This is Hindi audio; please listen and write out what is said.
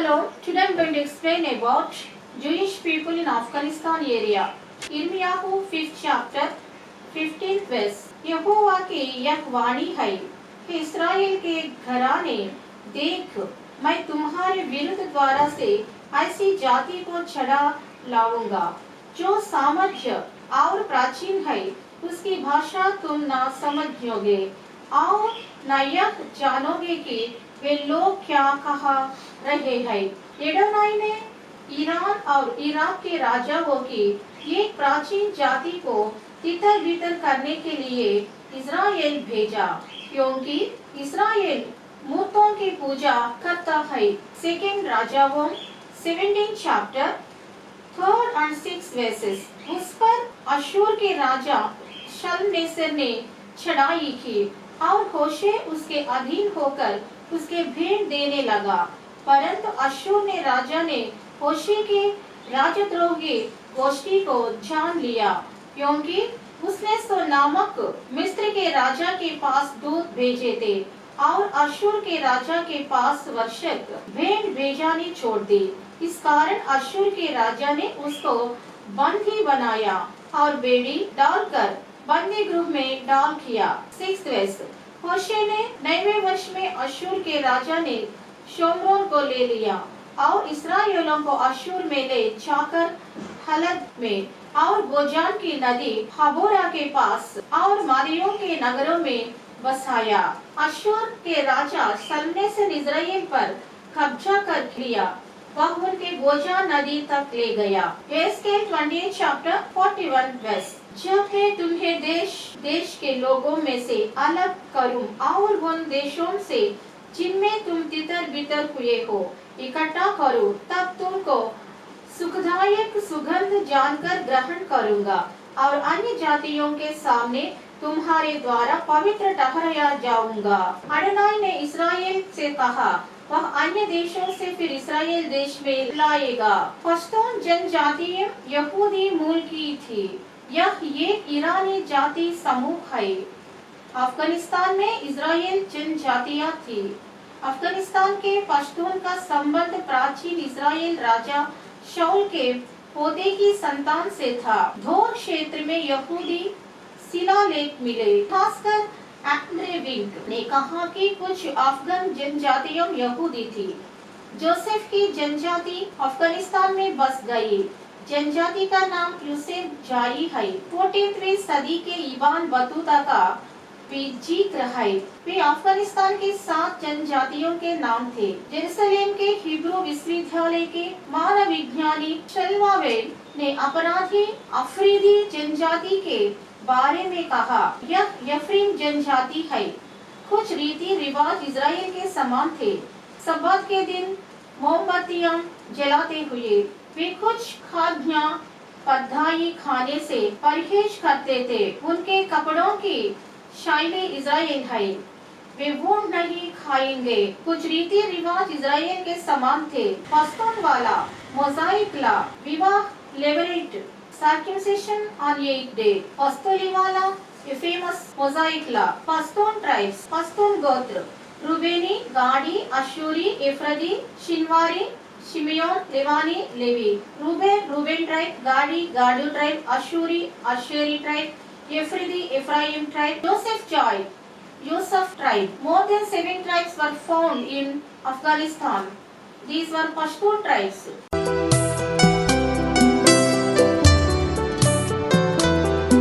Hello, today I am going to explain about Jewish people in Afghanistan area. इर्मियाहू 5th chapter 15th verse. यहोवा की यह वाणी है कि इस्राएल के घराने, देख, मैं तुम्हारे विरुद्ध द्वारा से ऐसी जाति को छड़ा लाऊंगा जो सामर्थ्य और प्राचीन है, उसकी भाषा तुम ना समझोगे और न यह जानोगे कि वे लोग क्या कह रहे हैं। एडोनाई ने ईरान और इराक के राजाओं की एक प्राचीन जाति को तितर बितर करने के लिए इस्राएल भेजा, क्योंकि इस्राएल मूर्तों की पूजा करता है। सेकंड राजाओं 17 chapter 3rd and 6th verses. उस पर अशूर के राजा शल्मनेसर ने चढ़ाई की और होशे उसके अधीन होकर उसके भेंट देने लगा, परंतु अशूर ने राजा ने होशे के राजद्रोह की गोष्ठी को जान लिया, क्योंकि उसने सो नामक मिस्र के राजा के पास दूत भेजे थे और अशूर के राजा के पास वर्षक भेंट भेजानी छोड़ दी। इस कारण अशूर के राजा ने उसको बंदी बनाया और बेड़ी डालकर बंदी गृह में डाल किया। 6th verse. होशे ने 9वें वर्ष में अशूर के राजा ने शोम्रोन को ले लिया और इस्राएलियों को अशूर में ले जाकर हलद में और गोजान की नदी हाबोरा के पास और मादियों के नगरों में बसाया। अशूर के राजा शल्मनेसर इस्राएल पर कब्जा कर लिया, वह उनके गोजान नदी तक ले गया। SQL 20 chapter 41 verse. जब मैं तुम्हें देश देश के लोगों में से अलग करूं और उन देशों से जिनमें तुम तितर बितर हुए हो इकट्ठा करूं, तब तुमको सुखदायक सुगंध जानकर ग्रहण करूंगा और अन्य जातियों के सामने तुम्हारे द्वारा पवित्र ठहराया जाऊंगा। अडोनाई ने इस्राएल से कहा, वह अन्य देशों से फिर इस्राएल देश में लाएगा। पश्तून जनजाति यहूदी मूल की थी, यह एक ईरानी जाति समूह है। अफगानिस्तान में इस्राएल जनजातियां थी। अफगानिस्तान के पश्तून का संबंध प्राचीन इस्राएल राजा शाऊल के पोते की संतान से था। धोर क्षेत्र में यहूदी शिलालेख मिले, खासकर एंड्रेविंग ने कहा कि कुछ अफगान जनजातियां यहूदी थी। जोसेफ की जनजाति अफगानिस्तान में बस गई। जनजाति का नाम यूसेफ जाई है। 14वीं सदी के इबान बतूता का भी जिक्र है। वे अफगानिस्तान के 7 जनजातियों के नाम थे। जेरूसलेम के हिब्रू विश्वविद्यालय के मानव विज्ञानी शल्वावेल ने अपराधी अफरीदी जनजाति के बारे में कहा, यह यफ्रीम जनजाति है। कुछ रीति रिवाज इजराइल के समान थे। सब्बात के दिन मोमबत्तियां जलाते हुए वे कुछ खाद्य पदार्थ खाने से परहेज करते थे। उनके कपड़ों की शैली इजराइल है, वे वोट नहीं खाएंगे। कुछ रीति रिवाज इजराइल के समान थे। पश्तून वाला मोजाइक ला, विवाह लेवरेट, सर्कमसिशन ऑन 8th day। पश्तूली वाला फेमस मोजाइक ला। पश्तून ट्राइब्स, पश्तून गोत्र, रूबेनी, गाड़ी, अशूरी, एफ्रादी, शिनवारी, शिमियोन, लेवानी, लेवी। रूबेन ट्राइब, गाड़ी, गाडू ट्राइब, अशूरी, अशेरी ट्राइब, एफ्रादी, Ephraim tribe, Joseph tribe. More than 7 tribes were found in Afghanistan. These were Pashtun tribes.